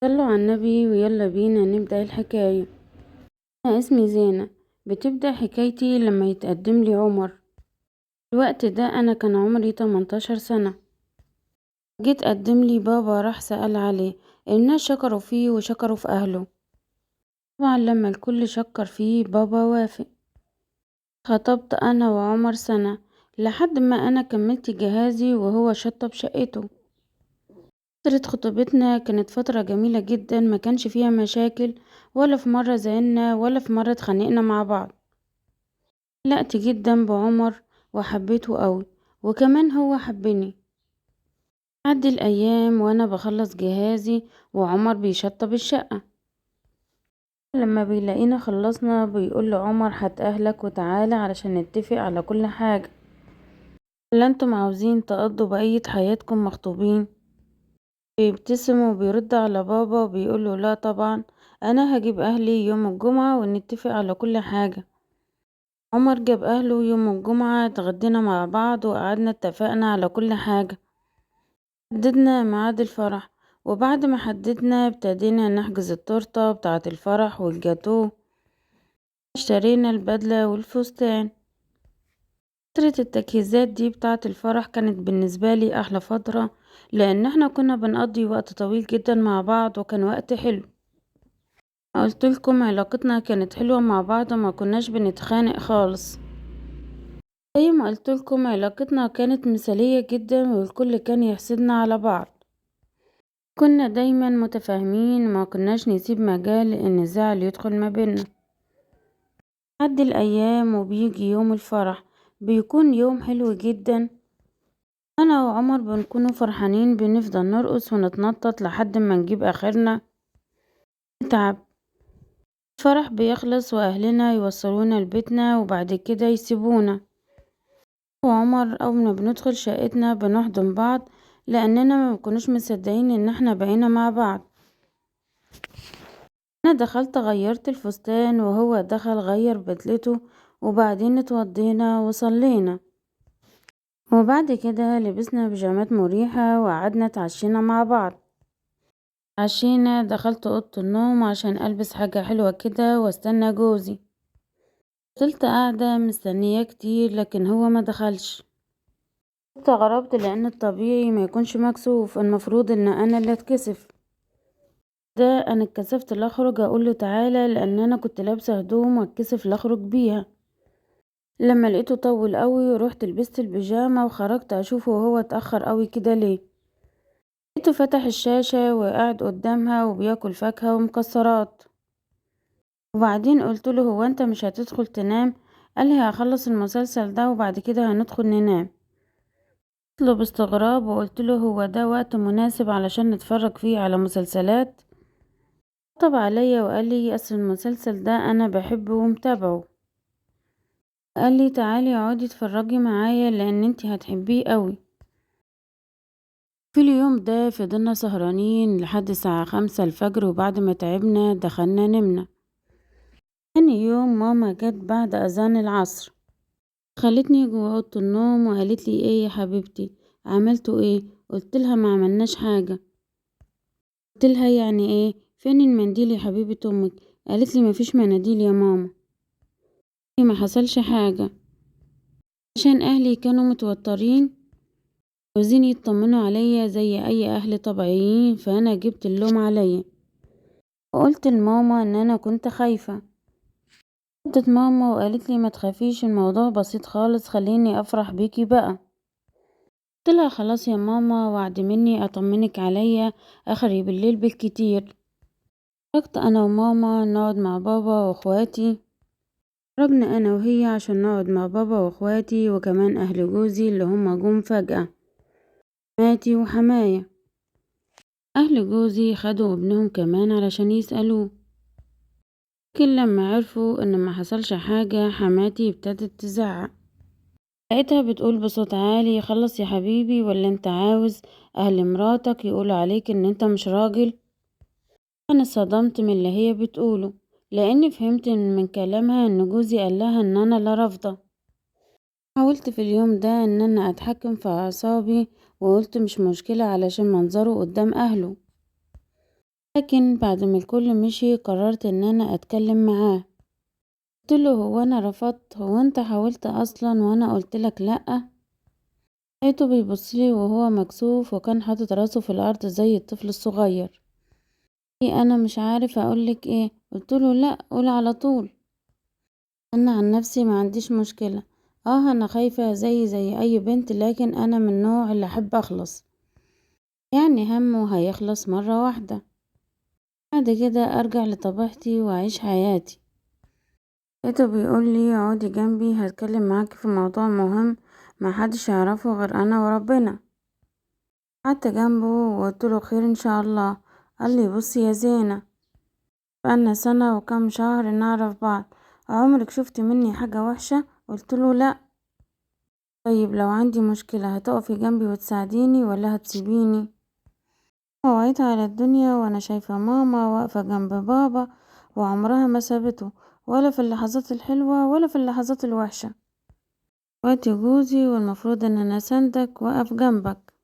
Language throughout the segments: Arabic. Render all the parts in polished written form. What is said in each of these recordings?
صلوا على النبي ويلا بينا نبدأ الحكاية. أنا اسمي زينة. بتبدأ حكايتي لما يتقدم لي عمر. الوقت ده أنا كان عمري 18 سنة. جيت قدم لي بابا، راح سأل عليه. الناس شكروا فيه وشكروا في أهله. طبعا لما الكل شكر فيه بابا وافق. خطبت أنا وعمر سنة لحد ما أنا كملت جهازي وهو شطب شقته. فترة خطوبتنا كانت فترة جميلة جدا، ما كانش فيها مشاكل، ولا في مرة زعلنا ولا في مرة اتخانقنا مع بعض. علقت جدا بعمر وحبيته قوي، وكمان هو حبني. عدي الأيام وأنا بخلص جهازي وعمر بيشطب الشقة. لما بيلاقينا خلصنا بيقول لعمر هات أهلك وتعالى علشان نتفق على كل حاجة. ولا انتم عاوزين تقضوا بقية حياتكم مخطوبين؟ بيبتسم وبيرد على بابا وبيقوله لا طبعا، أنا هجيب أهلي يوم الجمعة ونتفق على كل حاجة. عمر جاب أهله يوم الجمعة، اتغدينا مع بعض وقعدنا اتفقنا على كل حاجة. حددنا ميعاد الفرح، وبعد ما حددنا ابتدينا نحجز التورتة بتاعة الفرح والجاتوه. اشترينا البدلة والفستان. فترة التجهيزات دي بتاعة الفرح كانت بالنسبة لي أحلى فترة، لأن احنا كنا بنقضي وقت طويل جدا مع بعض وكان وقت حلو. قلت لكم علاقتنا كانت حلوة مع بعض وما كناش بنتخانق خالص. زي ما قلت لكم علاقتنا كانت مثالية جدا والكل كان يحسدنا على بعض. كنا دايما متفاهمين، ما كناش نسيب مجال ان الزعل يدخل ما بيننا. عدي الايام وبيجي يوم الفرح، بيكون يوم حلو جدا. انا وعمر بنكونوا فرحانين، بنفضل نرقص ونتنطط لحد ما نجيب اخرنا نتعب. الفرح بيخلص واهلنا يوصلونا لبيتنا وبعد كده يسيبونا. وعمر اول ما بندخل شقتنا بنحضن بعض، لاننا ما بنكونوش مصدقين ان احنا بقينا مع بعض. انا دخلت غيرت الفستان وهو دخل غير بدلته، وبعدين اتوضينا وصلينا، وبعد كده لبسنا بيجامات مريحة وقعدنا اتعشينا مع بعض. عشينا دخلت اوضه النوم عشان البس حاجة حلوة كده واستنى جوزي. فضلت قاعدة مستنياه كتير لكن هو ما دخلش. استغربت لان الطبيعي ما يكونش مكسوف، المفروض ان انا اللي اتكسف. ده انا اتكسفت لاخرج اقول له تعالى، لان انا كنت لابسه هدوم واتكسف لاخرج بيها. لما لقيته طول قوي رحت لبست البيجامه وخرجت اشوفه وهو اتاخر قوي كده ليه. لقيته فتح الشاشه وقاعد قدامها وبياكل فاكهه ومكسرات. وبعدين قلت له هو انت مش هتدخل تنام؟ قال لي هخلص المسلسل ده وبعد كده هندخل ننام. قلت له باستغراب وقلت له هو ده وقت مناسب علشان نتفرج فيه على مسلسلات؟ طب عليا وقال لي اصل المسلسل ده انا بحبه ومتابعه. قال لي تعالي اقعدي اتفرجي معايا لان انتي هتحبيه قوي. في اليوم ده فضلنا سهرانين لحد الساعة 5 الفجر، وبعد ما تعبنا دخلنا نمنا. تاني يوم ماما جت بعد اذان العصر، خلتني جوه اوضه النوم وقالت لي ايه يا حبيبتي عملتوا ايه؟ قلت لها ما عملناش حاجه. قلت لها يعني ايه؟ فين المنديل يا حبيبه امك؟ قالت لي مفيش مناديل يا ماما. ما حصلش حاجه، عشان اهلي كانوا متوترين عاوزين يطمنوا عليا زي اي اهل طبيعيين، فانا جبت اللوم عليا وقلت لماما ان انا كنت خايفه. ردت ماما وقالت لي ما تخافيش، الموضوع بسيط خالص، خليني افرح بيكي بقى. قلت لها خلاص يا ماما، وعد مني اطمنك عليا اخري بالليل بالكتير. خرجت انا وماما نقعد مع بابا واخواتي. خرجنا انا وهي عشان نقعد مع بابا واخواتي وكمان اهل جوزي اللي هم جم فجأة، ماتي وحماية. اهل جوزي خدوا ابنهم كمان علشان يسألوه، لكن لما عرفوا ان ما حصلش حاجة حماتي ابتدت تزعق. لقيتها بتقول بصوت عالي خلص يا حبيبي، ولا انت عاوز اهل مراتك يقولوا عليك ان انت مش راجل؟ انا صدمت من اللي هي بتقوله، لاني فهمت من كلامها ان جوزي قال لها ان انا لا رافضه. حاولت في اليوم ده ان انا اتحكم في اعصابي وقلت مش مشكله علشان منظره قدام اهله، لكن بعد ما الكل مشي قررت ان انا اتكلم معاه. قلتله هو انا رفضت؟ هو انت حاولت اصلا وانا قلتلك لأ؟ لقيته بيبصلي وهو مكسوف وكان حاطط راسه في الارض زي الطفل الصغير. إيه انا مش عارف اقولك ايه. قلتله لأ، قول على طول. انا عن نفسي ما عنديش مشكلة. انا خايفة زي اي بنت، لكن انا من النوع اللي احب اخلص، يعني همه هيخلص مرة واحدة، بعد كده ارجع لطبيعتي واعيش حياتي. لقيته بيقولي اقعدي جنبي، هتكلم معاكي في موضوع مهم محدش يعرفه غير انا وربنا. قعدت جنبه وقلتله خير ان شاء الله. قالي بصي يا زينة، بقالنا سنة وكام شهر نعرف بعض، عمرك شفتي مني حاجة وحشة؟ قلتله لا. طيب لو عندي مشكلة هتقفي جنبي وتساعديني ولا هتسيبيني؟ وعيت على الدنيا وانا شايفة ماما واقفة جنب بابا وعمرها ما سابته، ولا في اللحظات الحلوة ولا في اللحظات الوحشة. وقتي جوزي والمفروض ان انا سندك واقف جنبك.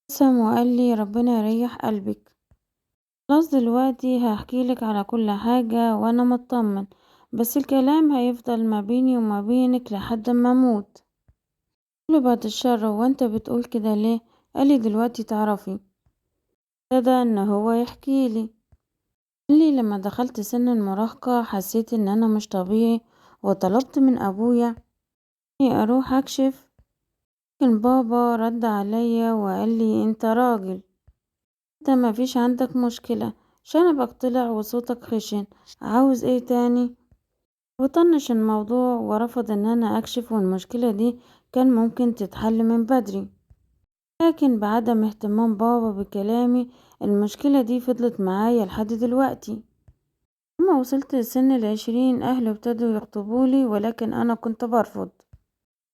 قسم وقال لي ربنا يريح قلبك. خلاص دلوقتي هحكيلك على كل حاجة وانا مطمن، بس الكلام هيفضل ما بيني وما بينك لحد ما اموت. قله بعد الشر، وانت بتقول كده ليه؟ قالي دلوقتي تعرفي. ابتدى ان هو يحكيلي. قالي لما دخلت سن المراهقة حسيت ان انا مش طبيعي، وطلبت من ابويا اني اروح اكشف، لكن بابا رد عليا وقال لي انت راجل، انت ما فيش عندك مشكلة، شنبك طلع وصوتك خشن، عاوز ايه تاني؟ وطنش الموضوع ورفض ان انا اكشف، والمشكلة دي كان ممكن تتحل من بدري. لكن بعدم اهتمام بابا بكلامي المشكلة دي فضلت معايا لحد دلوقتي. لما وصلت لسن ال20 اهلي ابتدوا يخطبولي، ولكن انا كنت برفض،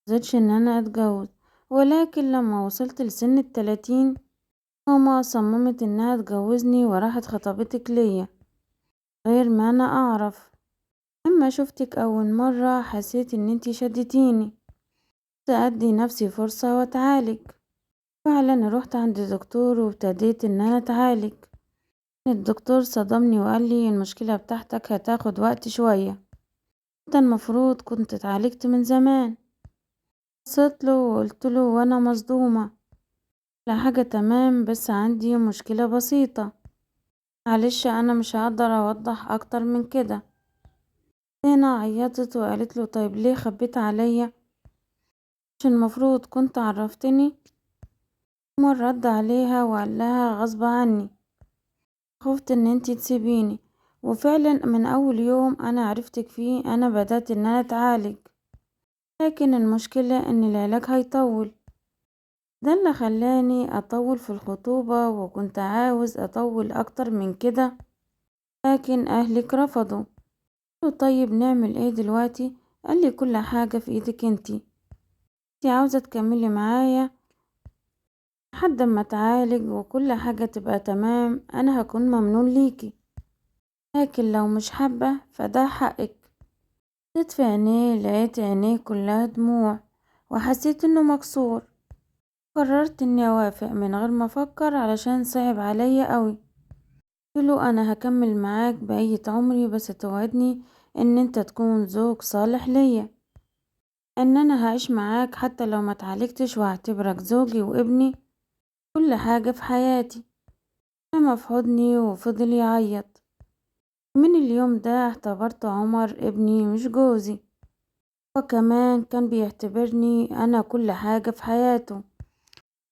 مزيدش ان انا اتجوز. ولكن لما وصلت لسن ال30 ماما صممت انها تجوزني وراحت خطبتك ليا غير ما انا اعرف. لما شفتك اول مرة حسيت ان انتي شدتيني، ادي نفسي فرصة واتعالج. فعلا رحت عند دكتور وابتديت ان انا اتعالج. الدكتور صدمني وقال لي المشكلة بتاعتك هتاخد وقت شوية، انت المفروض كنت اتعالجت من زمان. بصيت له وقلت له وانا مصدومة، لا حاجة تمام بس عندي مشكلة بسيطة، معلش انا مش هقدر اوضح اكتر من كده. هنا عيطت وقالت له طيب ليه خبيت عليا؟ مش المفروض كنت عرفتني؟ عمر رد عليها وقال لها غصب عني، خفت ان انتي تسيبيني، وفعلا من اول يوم انا عرفتك فيه انا بدأت ان انا اتعالج، لكن المشكلة ان العلاج هيطول. ده اللي خلاني اطول في الخطوبة، وكنت عاوز اطول اكتر من كده، لكن اهلك رفضوا. قلت طيب نعمل ايه دلوقتي؟ قال لي كل حاجة في ايدك انتي عاوزة تكملي معايا لحد ما اتعالج وكل حاجة تبقى تمام انا هكون ممنون ليكي، لكن لو مش حابة فده حقك. بصيت في عينيه لقيت عينيه كلها دموع، وحسيت انه مكسور. قررت اني اوافق من غير ما افكر علشان صعب عليا قوي. قلتله انا هكمل معاك بقية عمري، بس توعدني ان انت تكون زوج صالح ليا، ان انا هعيش معاك حتى لو ما اتعالجتش، وهعتبرك زوجي وابني كل حاجة في حياتي. لما في حضني وفضل يعيط. من اليوم ده اعتبرت عمر ابني مش جوزي، وكمان كان بيعتبرني انا كل حاجة في حياته.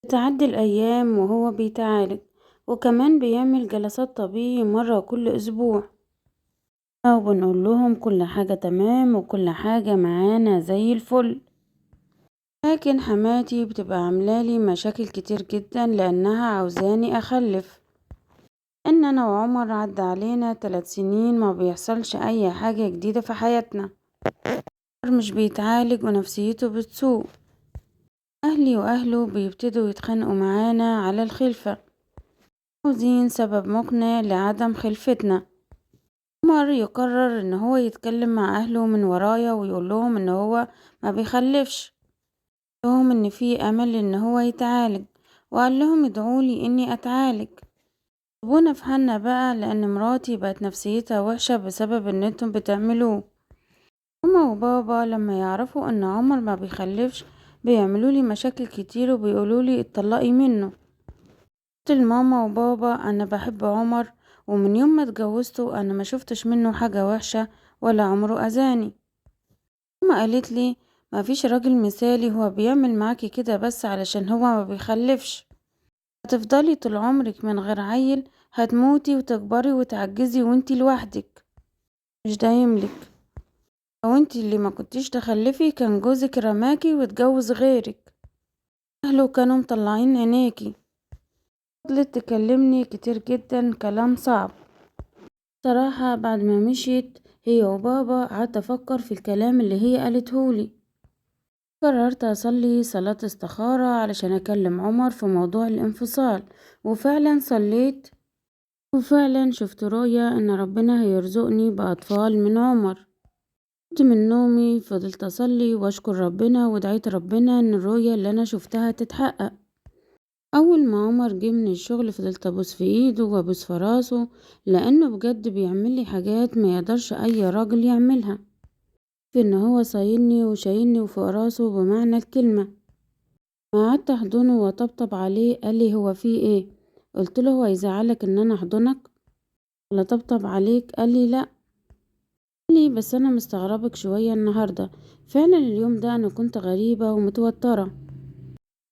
بتعدي الايام وهو بيتعالج، وكمان بيعمل جلسات طبيعي مرة كل اسبوع، وبنقول لهم كل حاجة تمام وكل حاجة معانا زي الفل. لكن حماتي بتبقى عاملالي مشاكل كتير جدا لانها عاوزاني اخلف، ان انا وعمر عدى علينا 3 سنين ما بيحصلش اي حاجة جديدة في حياتنا. عمر مش بيتعالج ونفسيته بتسوء، اهلي واهله بيبتدوا يتخانقوا معانا على الخلفة، عاوزين سبب مقنع لعدم خلفتنا. عمر يقرر ان هو يتكلم مع اهله من ورايا ويقول لهم ان هو ما بيخلفش، لهم ان في امل ان هو يتعالج، وقال لهم ادعولي اني اتعالج. سيبونا في حالنا بقى، لأن مراتي بقت نفسيتها وحشة بسبب ان انتم بتعملوه. ماما وبابا لما يعرفوا ان عمر ما بيخلفش بيعملولي مشاكل كتير وبيقولولي اتطلقي منه. قلت لماما وبابا انا بحب عمر، ومن يوم ما اتجوزته انا ما شفتش منه حاجة وحشة ولا عمره اذاني. ماما قالت لي ما فيش راجل مثالي، هو بيعمل معاكي كده بس علشان هو ما بيخلفش. هتفضلي طول عمرك من غير عيل، هتموتي وتكبري وتعجزي وانتي لوحدك، مش دايملك. لو انتي اللي ما كنتيش تخلفي كان جوزك رماكي واتجوز غيرك، اهله كانوا مطلعين عينيكي. فضلت تكلمني كتير جدا كلام صعب. صراحة بعد ما مشيت هي وبابا قعدت افكر في الكلام اللي هي قالتهولي. قررت اصلي صلاة استخارة علشان اكلم عمر في موضوع الانفصال، وفعلا صليت، وفعلا شفت رؤية ان ربنا هيرزقني باطفال من عمر. قمت من نومي فضلت اصلي واشكر ربنا ودعيت ربنا ان الرؤية اللي انا شفتها تتحقق. اول ما عمر جه من الشغل فضلت ابوس في ايده وابوس في راسه، لانه بجد بيعمل لي حاجات ما يقدرش اي راجل يعملها. في ان هو صايلني وشايلني وفوق راسه بمعنى الكلمة. ما قعدت احضنه وطبطب عليه، قال لي هو في ايه؟ قلت له هو يزعلك ان انا احضنك ولا طبطب عليك؟ قال لي لا. قال لي بس انا مستغربك شوية النهاردة. فعلا اليوم ده انا كنت غريبة ومتوترة،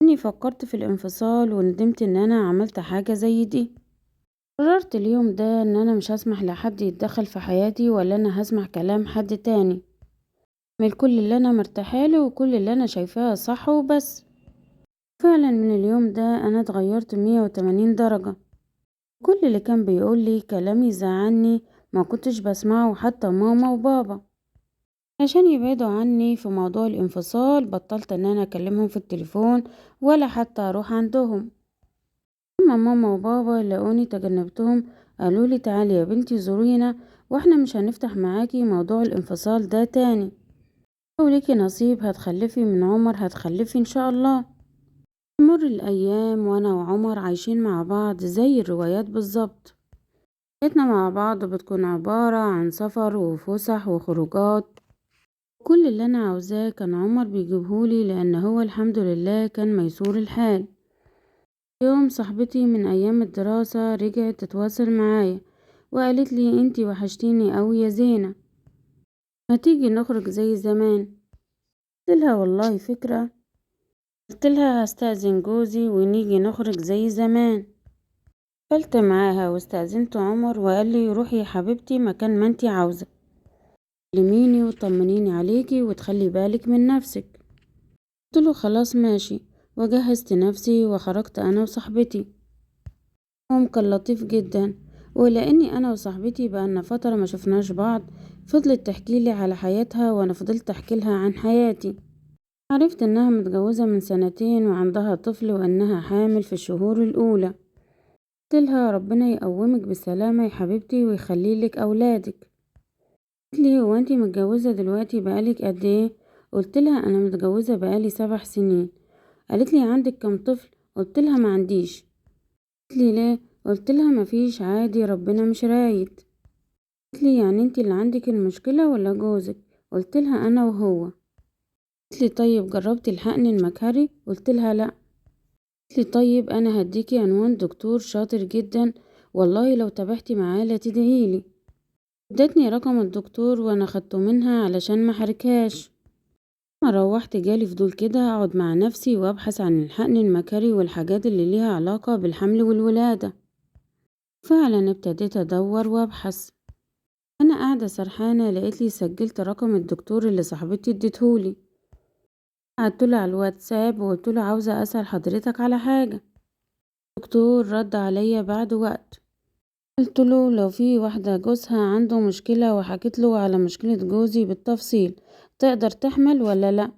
اني فكرت في الانفصال وندمت ان انا عملت حاجة زي دي. قررت اليوم ده ان انا مش هسمح لحد يتدخل في حياتي، ولا انا هسمع كلام حد تاني. من كل اللي انا مرتاحاله وكل اللي انا شايفاه صح وبس. فعلا من اليوم ده انا اتغيرت 180 درجة. كل اللي كان بيقولي كلام يزعلني ما كنتش بسمعه، حتى ماما وبابا عشان يبعدوا عني في موضوع الانفصال بطلت ان انا اكلمهم في التليفون ولا حتى اروح عندهم. اما ماما وبابا لقوني تجنبتهم، قالولي تعالي يا بنتي زورينا، واحنا مش هنفتح معاكي موضوع الانفصال ده تاني. لو ليكي نصيب هتخلفي من عمر هتخلفي ان شاء الله. تمر الايام وانا وعمر عايشين مع بعض زي الروايات بالظبط. حياتنا مع بعض بتكون عبارة عن سفر وفسح وخروجات. كل اللي انا عاوزاه كان عمر بيجيبهولي، لان هو الحمد لله كان ميسور الحال. يوم صاحبتي من ايام الدراسة رجعت تتواصل معايا وقالت لي انتي وحشتيني قوي يا زينة، ما تيجي نخرج زي زمان؟ قلت لها والله فكرة. قلت لها هستأذن جوزي ونيجي نخرج زي زمان. قلت معاها واستأذنت عمر وقال لي روحي يا حبيبتي مكان ما انتي عاوزة، كلميني وطمنيني عليكي وتخلي بالك من نفسك. قلت له خلاص ماشي، وجهزت نفسي وخرجت انا وصاحبتي. يوم كان لطيف جدا، ولاني انا وصاحبتي بقالنا فترة ما شفناش بعض فضلت تحكيلي على حياتها وانا فضلت احكيلها عن حياتي. عرفت انها متجوزة من سنتين وعندها طفل وانها حامل في الشهور الاولى. قلت لها ربنا يقومك بالسلامة يا حبيبتي ويخليلك اولادك. قالت لي هو انتي متجوزة دلوقتي بقالك قد ايه؟ قلت لها انا متجوزة بقالي 7 سنين. قالت لي عندك كم طفل؟ قلت لها ما عنديش. قالت لي ليه؟ قلت لها ما فيش، عادي ربنا مش رايد. قالت لي يعني انتي اللي عندك المشكلة ولا جوزك؟ قلت لها انا وهو. قالت لي طيب جربتي الحقن المجهري؟ قلت لها لا. قالت لي طيب انا هديكي عنوان دكتور شاطر جدا، والله لو تابعتي معاه لا تدعيلي. ادتني رقم الدكتور وانا خدته منها علشان ما حركهاش. ما روحت جالي فضول كده اقعد مع نفسي وابحث عن الحقن المجهري والحاجات اللي ليها علاقة بالحمل والولادة. فعلا ابتديت ادور وابحث. انا قاعدة سرحانة لقيتلي سجلت رقم الدكتور اللي صاحبتي اديتهولي. قعدتله على الواتساب وقلتله عاوزة اسأل حضرتك على حاجة. الدكتور رد عليا بعد وقت. قلتله لو في واحدة جوزها عنده مشكلة وحكيتله على مشكلة جوزي بالتفصيل، تقدر تحمل ولا لا؟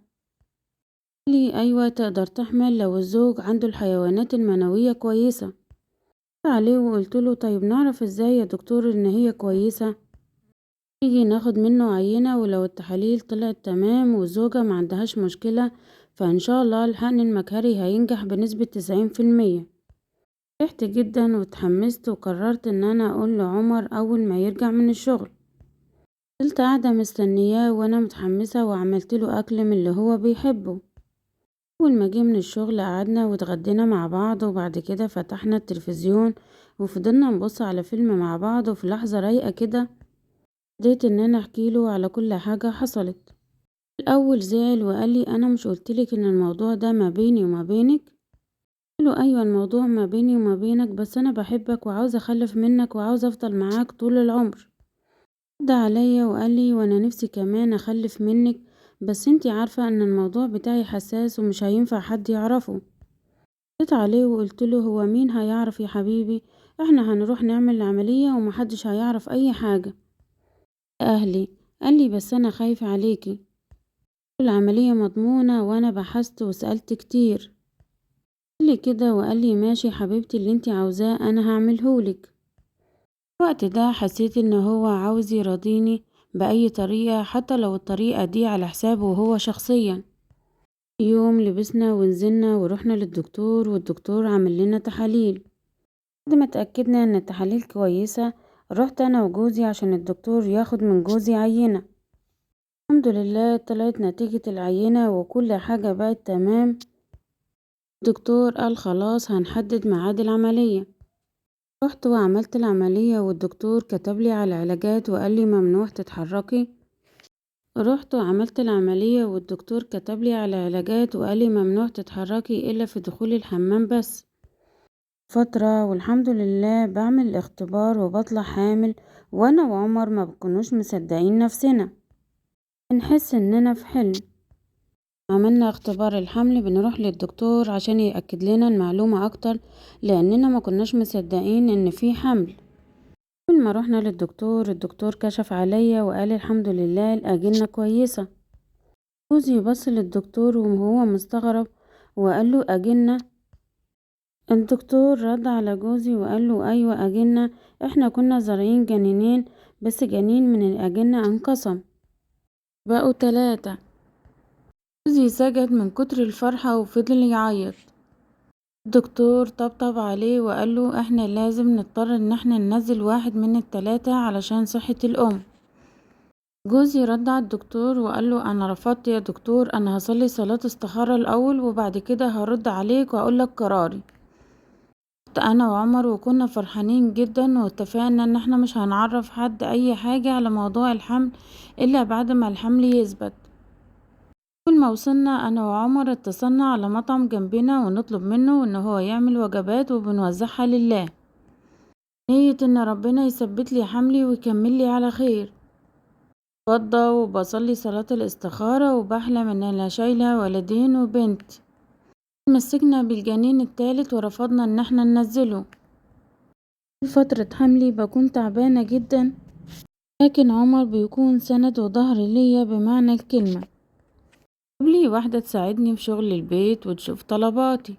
قالي ايوه تقدر تحمل لو الزوج عنده الحيوانات المنوية كويسة. رد عليه وقلتله طيب نعرف ازاي يا دكتور ان هي كويسة؟ نيجي ناخد منه عينة، ولو التحاليل طلعت تمام والزوجة ما عندهاش مشكلة فإن شاء الله الحقن المجهري هينجح بنسبة 90%. فرحت جدا واتحمست وقررت ان انا اقول لعمر اول ما يرجع من الشغل. فضلت قاعدة مستنياه وانا متحمسة وعملتله اكل من اللي هو بيحبه. اول ما جه من الشغل قعدنا واتغدينا مع بعض وبعد كده فتحنا التلفزيون وفضلنا نبص على فيلم مع بعض، وفي لحظة رايقة كده بديت ان انا احكيله على كل حاجة حصلت. الاول زعل وقال لي انا مش قلتلك ان الموضوع ده ما بيني وما بينك؟ قلت له ايوه الموضوع ما بيني وما بينك، بس انا بحبك وعاوزة اخلف منك وعاوزة افضل معاك طول العمر. رد عليا وقال لي وانا نفسي كمان اخلف منك، بس انتي عارفة ان الموضوع بتاعي حساس ومش هينفع حد يعرفه. رديت عليه وقلت له هو مين هيعرف يا حبيبي؟ احنا هنروح نعمل العملية ومحدش هيعرف اي حاجة. اهلي. قال لي بس انا خايف عليكي. العملية مضمونة وانا بحثت وسألت كتير. قال لي كده وقال لي ماشي حبيبتي، اللي انتي عاوزاه انا هعملهولك. الوقت ده حسيت ان هو عاوز يراضيني بأي طريقة، حتى لو الطريقة دي على حسابه هو شخصيا. يوم لبسنا ونزلنا ورحنا للدكتور والدكتور عمل لنا تحاليل. بعد ما اتأكدنا ان التحاليل كويسة رحت انا وجوزي عشان الدكتور ياخد من جوزي عينة. الحمد لله طلعت نتيجة العينة وكل حاجة بقت تمام. الدكتور قال خلاص هنحدد ميعاد العملية. رحت وعملت العملية والدكتور كتبلي على العلاجات وقال لي ممنوع تتحركي. رحت وعملت العملية والدكتور كتبلي على علاجات وقال لي ممنوع تتحركي الا في دخول الحمام بس فترة. والحمد لله بعمل الاختبار وبطلع حامل، وانا وعمر ما بكونوش مصدقين نفسنا، بنحس اننا في حلم. عملنا اختبار الحمل بنروح للدكتور عشان يأكد لنا المعلومة اكتر، لاننا ما كناش مصدقين ان في حمل. اول ما رحنا للدكتور الدكتور كشف عليا وقال الحمد لله الاجنة كويسة. جوزي بص للدكتور وهو مستغرب وقال له اجنة؟ الدكتور رد على جوزي وقال له ايوه اجنة، احنا كنا زارعين جنينين بس جنين من الاجنة انقسم بقوا 3. جوزي سجد من كتر الفرحة وفضل يعيط. الدكتور طبطب عليه وقال له احنا لازم نضطر ان احنا ننزل واحد من ال3 علشان صحة الام. جوزي رد على الدكتور وقال له انا رفضت يا دكتور، انا هصلي صلاة استخارة الاول وبعد كده هرد عليك واقول لك قراري. انا وعمر وكنا فرحانين جدا واتفقنا ان احنا مش هنعرف حد اي حاجة على موضوع الحمل الا بعد ما الحمل يثبت. اول ما وصلنا انا وعمر اتصلنا على مطعم جنبنا ونطلب منه ان هو يعمل وجبات وبنوزعها لله، نية ان ربنا يثبت لي حملي ويكمل لي على خير. بتوضى وبصلي صلاة الاستخارة وبحلم ان انا شايلة ولدين وبنت. مسكنا بالجنين التالت ورفضنا ان احنا ننزله. في فترة حملي بكون تعبانة جدا، لكن عمر بيكون سند وظهر ليا بمعنى الكلمة. قبلي واحدة تساعدني في شغل البيت وتشوف طلباتي.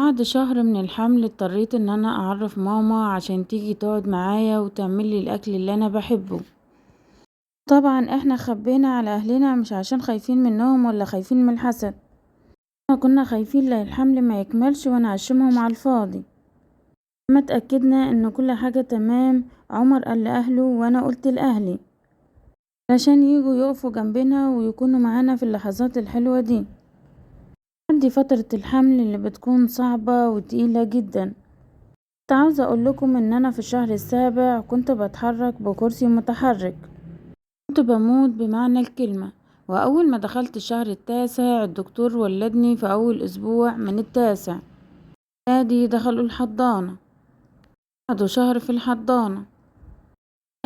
بعد شهر من الحمل اضطريت ان انا اعرف ماما عشان تيجي تقعد معايا وتعملي الاكل اللي انا بحبه. طبعا احنا خبينا على اهلنا مش عشان خايفين منهم ولا خايفين من الحسد، احنا كنا خايفين لا الحمل ما يكملش ونعشمهم على الفاضي. لما اتأكدنا ان كل حاجة تمام عمر قال لأهله وانا قلت لأهلي عشان يجوا يقفوا جنبنا ويكونوا معانا في اللحظات الحلوة دي. عندي فترة الحمل اللي بتكون صعبة وتقيلة جدا. كنت عاوزة اقول لكم ان انا في الشهر السابع كنت بتحرك بكرسي متحرك، كنت بموت بمعنى الكلمة. واول ما دخلت الشهر التاسع الدكتور ولدني في اول اسبوع من التاسع. ولادي دخلوا الحضانة، قعدوا شهر في الحضانة،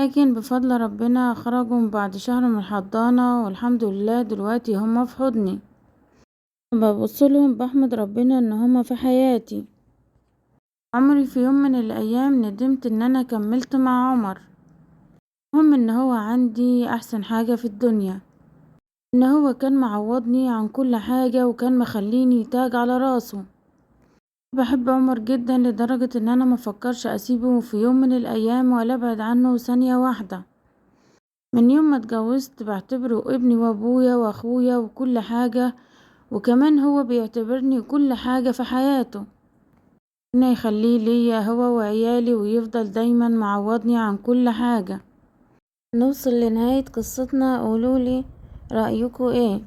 لكن بفضل ربنا خرجوا بعد شهر من الحضانة والحمد لله دلوقتي هما في حضني. ببصلهم بحمد ربنا ان هما في حياتي. عمري في يوم من الايام ندمت ان انا كملت مع عمر. المهم ان هو عندي احسن حاجة في الدنيا، ان هو كان معوضني عن كل حاجة وكان مخليني تاج على راسه. بحب عمر جدا لدرجة ان انا مفكرش اسيبه في يوم من الايام ولا ابعد عنه ثانية واحدة. من يوم ما اتجوزت بعتبره ابني وابويا واخويا وكل حاجة، وكمان هو بيعتبرني كل حاجة في حياته. ربنا يخليه ليا هو وعيالي ويفضل دايما معوضني عن كل حاجة. نوصل لنهاية قصتنا، قولولي رأيكم ايه؟